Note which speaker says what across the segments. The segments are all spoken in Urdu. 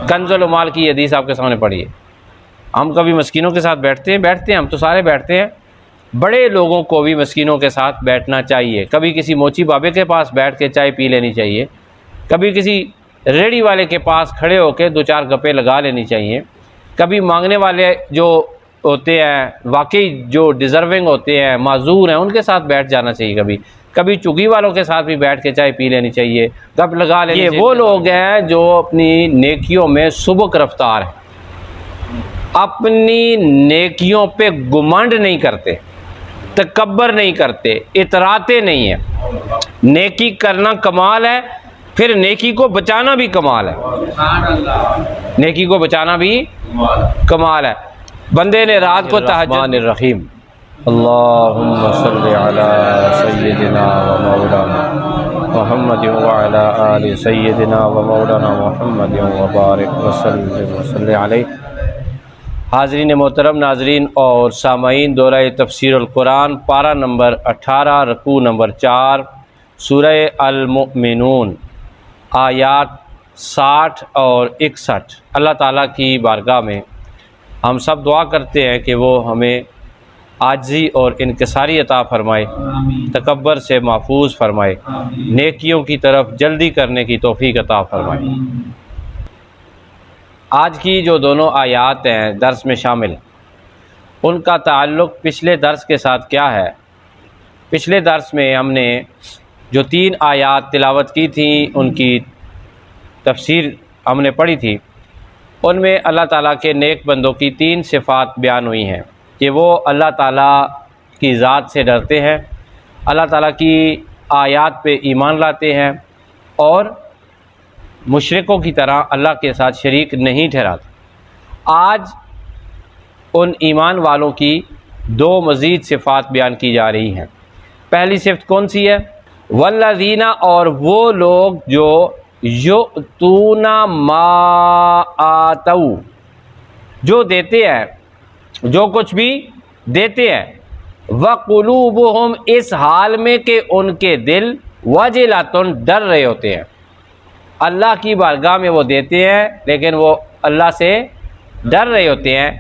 Speaker 1: کنز المال کی حدیث آپ کے سامنے پڑھی ہے۔ ہم کبھی مسکینوں کے ساتھ بیٹھتے ہیں، ہم تو سارے بیٹھتے ہیں، بڑے لوگوں کو بھی مسکینوں کے ساتھ بیٹھنا چاہیے۔ کبھی کسی موچی بابے کے پاس بیٹھ کے چائے پی لینی چاہیے، کبھی کسی ریڑھی والے کے پاس کھڑے ہو کے 2-4 گپے لگا لینی چاہیے، کبھی مانگنے والے جو ہوتے ہیں واقعی جو ڈیزرونگ ہوتے ہیں، معذور ہیں، ان کے ساتھ بیٹھ جانا چاہیے، کبھی چگی والوں کے ساتھ بھی بیٹھ کے چائے پی لینی چاہیے، گپ لگا لینی چاہیے۔ یہ وہ لوگ ہیں جو اپنی نیکیوں میں سبک رفتار ہیں، اپنی نیکیوں پہ گمنڈ نہیں کرتے، تکبر نہیں کرتے، اتراتے نہیں ہیں۔ نیکی کرنا کمال ہے، پھر نیکی کو بچانا بھی کمال ہے، نیکی کو بچانا بھی کمال ہے۔ بندے نے رات کو تہجد الرحیم اللہم صلی علی سیدنا و مولانا محمد وعلی آل سیدنا و مولانا محمد وبارک وسلم وصلی علیہ۔ حاضرین محترم، ناظرین اور سامعین، دورہ تفسیر القرآن پارہ نمبر 18 رکوع نمبر 4 سورہ المؤمنون آیات 60 اور 61۔ اللہ تعالیٰ کی بارگاہ میں ہم سب دعا کرتے ہیں کہ وہ ہمیں عاجزی اور انکساری عطا فرمائے، تکبر سے محفوظ فرمائے، نیکیوں کی طرف جلدی کرنے کی توفیق عطا فرمائے۔ آج کی جو دونوں آیات ہیں درس میں شامل، ان کا تعلق پچھلے درس کے ساتھ کیا ہے؟ پچھلے درس میں ہم نے جو 3 آیات تلاوت کی تھیں، ان کی تفسیر ہم نے پڑھی تھی۔ ان میں اللہ تعالیٰ کے نیک بندوں کی 3 صفات بیان ہوئی ہیں کہ وہ اللہ تعالیٰ کی ذات سے ڈرتے ہیں، اللہ تعالیٰ کی آیات پہ ایمان لاتے ہیں، اور مشرکوں کی طرح اللہ کے ساتھ شریک نہیں ٹھہراتے۔ آج ان ایمان والوں کی 2 مزید صفات بیان کی جا رہی ہیں۔ پہلی صفت کون سی ہے؟ والذین، اور وہ لوگ جو یؤتون ما آتوا، جو دیتے ہیں، جو کچھ بھی دیتے ہیں، وقلوبہم، اس حال میں کہ ان کے دل وجلۃ، ڈر رہے ہوتے ہیں۔ اللہ کی بارگاہ میں وہ دیتے ہیں لیکن وہ اللہ سے ڈر رہے ہوتے ہیں۔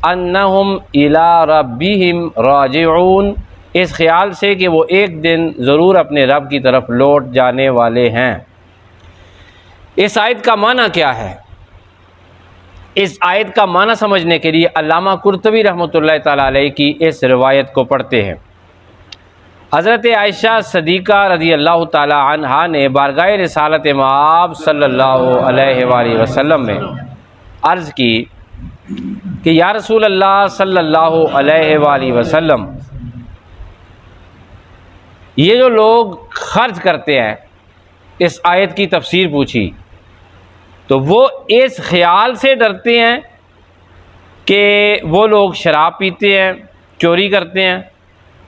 Speaker 1: انہم الی ربہم راجعون، اس خیال سے کہ وہ ایک دن ضرور اپنے رب کی طرف لوٹ جانے والے ہیں۔ اس آیت کا معنی کیا ہے؟ اس آیت کا معنی سمجھنے کے لیے علامہ قرطبی رحمۃ اللہ تعالیٰ علیہ کی اس روایت کو پڑھتے ہیں۔ حضرت عائشہ صدیقہ رضی اللہ تعالیٰ عنہا نے بارگاہ رسالت مآب صلی اللہ علیہ وآلہ وسلم میں عرض کی کہ یا رسول اللہ صلی اللہ علیہ وآلہ وسلم، یہ جو لوگ خرچ کرتے ہیں، اس آیت کی تفسیر پوچھی تو وہ اس خیال سے ڈرتے ہیں کہ وہ لوگ شراب پیتے ہیں، چوری کرتے ہیں،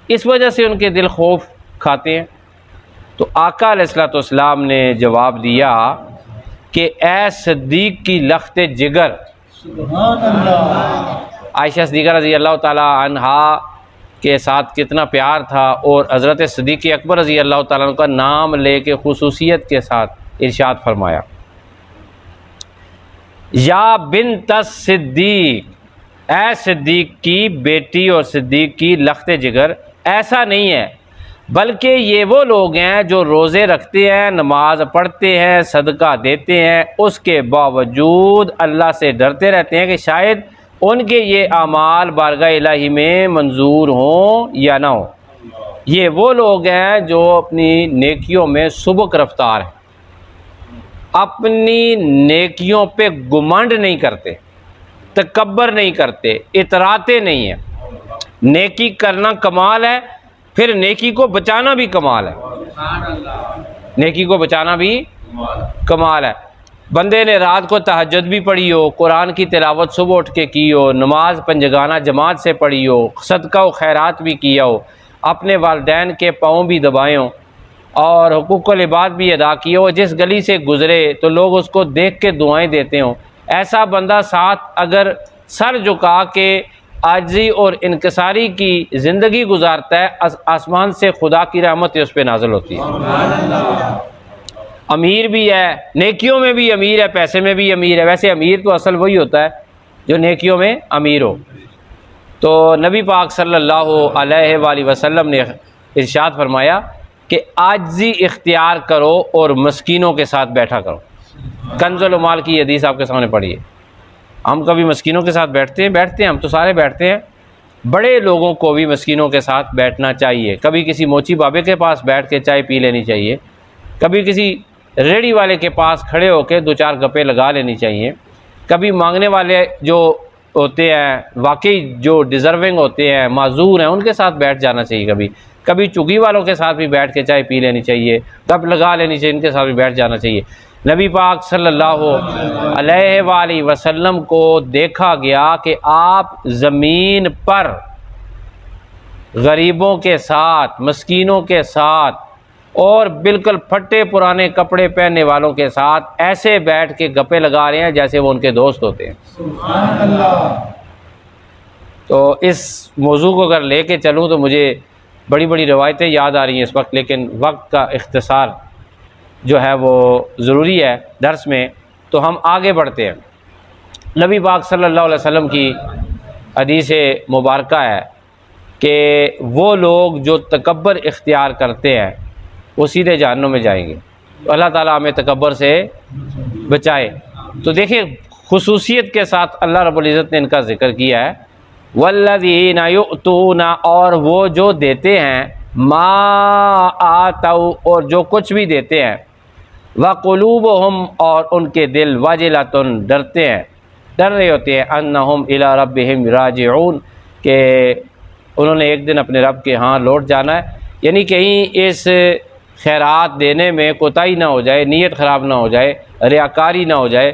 Speaker 1: اس وجہ سے ان کے دل خوف کھاتے ہیں۔ تو آقا علیہ الصلوۃ والسلام نے جواب دیا کہ اے صدیق کی لخت جگر،
Speaker 2: سبحان اللہ،
Speaker 1: عائشہ صدیقہ رضی اللہ تعالیٰ عنہا کے ساتھ کتنا پیار تھا، اور حضرت صدیق اکبر رضی اللہ تعالیٰ عنہ کا نام لے کے خصوصیت کے ساتھ ارشاد فرمایا، یا بنت صدیق، اے صدیق کی بیٹی اور صدیق کی لخت جگر، ایسا نہیں ہے بلکہ یہ وہ لوگ ہیں جو روزے رکھتے ہیں، نماز پڑھتے ہیں، صدقہ دیتے ہیں، اس کے باوجود اللہ سے ڈرتے رہتے ہیں کہ شاید ان کے یہ اعمال بارگاہ الہی میں منظور ہوں یا نہ ہوں۔ یہ وہ لوگ ہیں جو اپنی نیکیوں میں سبک رفتار ہیں، اپنی نیکیوں پہ گمنڈ نہیں کرتے، تکبر نہیں کرتے، اتراتے نہیں ہیں۔ نیکی کرنا کمال ہے، پھر نیکی کو بچانا بھی کمال ہے، نیکی کو بچانا بھی کمال ہے۔ بندے نے رات کو تہجد بھی پڑھی ہو، قرآن کی تلاوت صبح اٹھ کے کی ہو، نماز پنجگانہ جماعت سے پڑھی ہو، صدقہ و خیرات بھی کیا ہو، اپنے والدین کے پاؤں بھی دبائے ہوں، اور حقوق العباد بھی ادا کیے ہو، جس گلی سے گزرے تو لوگ اس کو دیکھ کے دعائیں دیتے ہوں، ایسا بندہ ساتھ اگر سر جھکا کے عاجزی اور انکساری کی زندگی گزارتا ہے، آسمان سے خدا کی رحمت اس پہ نازل ہوتی ہے۔ امیر بھی ہے، نیکیوں میں بھی امیر ہے، پیسے میں بھی امیر ہے۔ ویسے امیر تو اصل وہی ہوتا ہے جو نیکیوں میں امیر ہو۔ تو نبی پاک صلی اللہ علیہ وآلہ وسلم نے ارشاد فرمایا کہ عاجزی اختیار کرو اور مسکینوں کے ساتھ بیٹھا کرو۔ کنز المال کی حدیث آپ کے سامنے پڑھی ہے۔ ہم کبھی مسکینوں کے ساتھ بیٹھتے ہیں ہم تو سارے بیٹھتے ہیں۔ بڑے لوگوں کو بھی مسکینوں کے ساتھ بیٹھنا چاہیے۔ کبھی کسی موچی بابے کے پاس بیٹھ کے چائے پی لینی چاہیے، کبھی کسی ریڑھی والے کے پاس کھڑے ہو کے دو چار گپے لگا لینی چاہیے، کبھی مانگنے والے جو ہوتے ہیں واقعی جو ڈیزرونگ ہوتے ہیں، معذور ہیں، ان کے ساتھ بیٹھ جانا چاہیے، کبھی چگی والوں کے ساتھ بھی بیٹھ کے چائے پی لینی چاہیے، گپ لگا لینی چاہیے، ان کے ساتھ بھی بیٹھ جانا چاہیے۔ نبی پاک صلی اللہ علیہ وآلہ وسلم کو دیکھا گیا کہ آپ زمین پر غریبوں کے ساتھ، مسکینوں کے ساتھ اور بالکل پھٹے پرانے کپڑے پہننے والوں کے ساتھ ایسے بیٹھ کے گپے لگا رہے ہیں جیسے وہ ان کے دوست ہوتے ہیں۔
Speaker 2: سبحان اللہ۔
Speaker 1: تو اس موضوع کو اگر لے کے چلوں تو مجھے بڑی بڑی روایتیں یاد آ رہی ہیں اس وقت، لیکن وقت کا اختصار جو ہے وہ ضروری ہے درس میں، تو ہم آگے بڑھتے ہیں۔ نبی پاک صلی اللہ علیہ وسلم کی حدیث مبارکہ ہے کہ وہ لوگ جو تکبر اختیار کرتے ہیں وہ سیدھے جہنم میں جائیں گے۔ تو اللہ تعالیٰ ہمیں تکبر سے بچائے۔ تو دیکھیں خصوصیت کے ساتھ اللہ رب العزت نے ان کا ذکر کیا ہے، والذین یؤتون، اور وہ جو دیتے ہیں، ما آتوا، اور جو کچھ بھی دیتے ہیں، وقلوبہم، اور ان کے دل، واجلۃ، ڈرتے ہیں، ڈر رہے ہوتے ہیں، انہم الی ربہم راجعون، کہ انہوں نے ایک دن اپنے رب کے ہاں لوٹ جانا ہے۔ یعنی کہیں اس خیرات دینے میں کوتاہی نہ ہو جائے، نیت خراب نہ ہو جائے، ریاکاری نہ ہو جائے،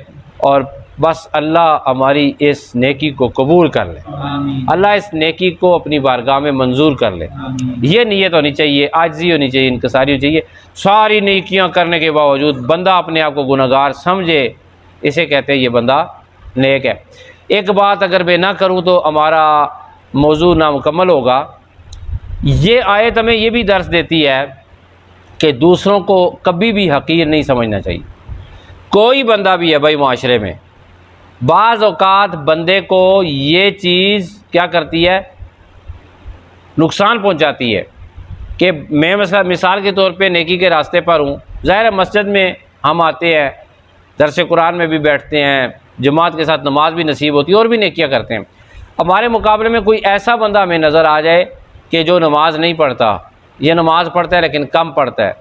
Speaker 1: اور بس اللہ ہماری اس نیکی کو قبول کر لے،
Speaker 2: آمین۔
Speaker 1: اللہ اس نیکی کو اپنی بارگاہ میں منظور کر لے،
Speaker 2: آمین۔
Speaker 1: یہ نیت ہونی چاہیے، عاجزی ہونی چاہیے، انکساری ہونی چاہیے۔ ساری نیکیاں کرنے کے باوجود بندہ اپنے آپ کو گنہگار سمجھے، اسے کہتے ہیں یہ بندہ نیک ہے۔ ایک بات اگر میں نہ کروں تو ہمارا موضوع نامکمل ہوگا۔ یہ آیت ہمیں یہ بھی درس دیتی ہے کہ دوسروں کو کبھی بھی حقیر نہیں سمجھنا چاہیے۔ کوئی بندہ بھی ہے بھائی معاشرے میں، بعض اوقات بندے کو یہ چیز کیا کرتی ہے، نقصان پہنچاتی ہے، کہ میں مثال کے طور پہ نیکی کے راستے پر ہوں، ظاہر ہے مسجد میں ہم آتے ہیں، درس قرآن میں بھی بیٹھتے ہیں، جماعت کے ساتھ نماز بھی نصیب ہوتی ہے اور بھی نیکیاں کرتے ہیں۔ ہمارے مقابلے میں کوئی ایسا بندہ ہمیں نظر آ جائے کہ جو نماز نہیں پڑھتا، یہ نماز پڑھتا ہے لیکن کم پڑھتا ہے،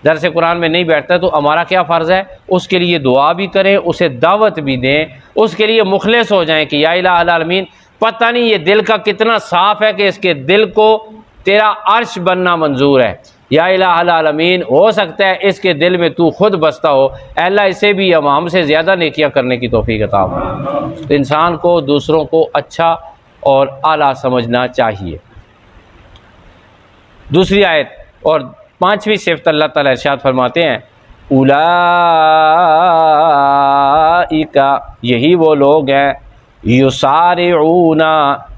Speaker 1: درس قرآن میں نہیں بیٹھتا ہے، تو ہمارا کیا فرض ہے؟ اس کے لیے دعا بھی کریں، اسے دعوت بھی دیں، اس کے لیے مخلص ہو جائیں کہ یا الہ العالمین، پتہ نہیں یہ دل کا کتنا صاف ہے کہ اس کے دل کو تیرا عرش بننا منظور ہے، یا الہ العالمین، ہو سکتا ہے اس کے دل میں تو خود بستا ہو، اے اللہ اسے بھی ہم سے زیادہ نیکیاں کرنے کی توفیق عطا فرما۔ تو انسان کو دوسروں کو اچھا اور اعلیٰ سمجھنا چاہیے۔ دوسری آیت اور 5ویں صفت اللہ تعالیٰ ارشاد فرماتے ہیں، اولئک، یہی وہ لوگ ہیں، یسارعون،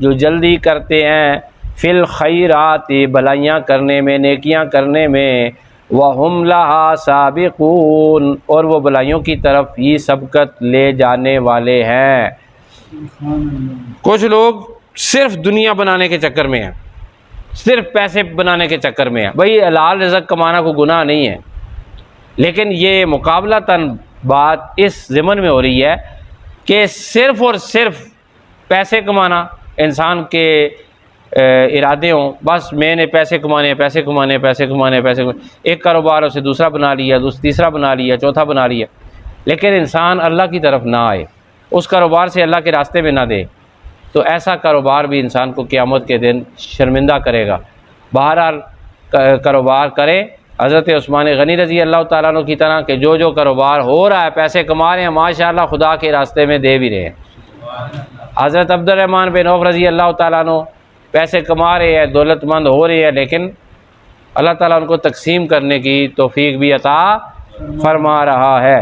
Speaker 1: جو جلدی کرتے ہیں، فی الخیرات، بھلائیاں کرنے میں، نیکیاں کرنے میں، وہم لہا سابقون، اور وہ بھلائیوں کی طرف ہی سبقت لے جانے والے ہیں۔
Speaker 2: سبحان اللہ۔
Speaker 1: کچھ لوگ صرف دنیا بنانے کے چکر میں ہیں، صرف پیسے بنانے کے چکر میں ہیں۔ بھئی حلال رزق کمانا کوئی گناہ نہیں ہے، لیکن یہ مقابلتاً بات اس ضمن میں ہو رہی ہے کہ صرف اور صرف پیسے کمانا انسان کے ارادے ہوں، بس میں نے پیسے کمانے ہیں، پیسے کمانے ہیں، پیسے کمانے ہیں، پیسے کمانے، ایک کاروبار اسے دوسرا بنا لیا، تیسرا بنا لیا، چوتھا بنا لیا، لیکن انسان اللہ کی طرف نہ آئے، اس کاروبار سے اللہ کے راستے میں نہ دے، تو ایسا کاروبار بھی انسان کو قیامت کے دن شرمندہ کرے گا۔ بہرحال کاروبار کرے حضرت عثمان غنی رضی اللہ تعالیٰ عنہ کی طرح، کہ جو کاروبار ہو رہا ہے، پیسے کما رہے ہیں، ماشاءاللہ خدا کے راستے میں دے بھی رہے ہیں۔ حضرت عبد الرحمن بن عوف رضی اللہ تعالیٰ عنہ پیسے کما رہے ہیں، دولت مند ہو رہے ہیں، لیکن اللہ تعالیٰ ان کو تقسیم کرنے کی توفیق بھی عطا فرما رہا ہے۔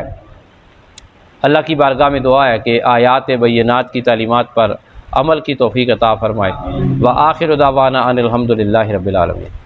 Speaker 1: اللہ کی بارگاہ میں دعا ہے کہ آیات بینات کی تعلیمات پر عمل کی توفیق عطا فرمائے۔ وآخر دعوانا ان الحمد للہ رب العالمین۔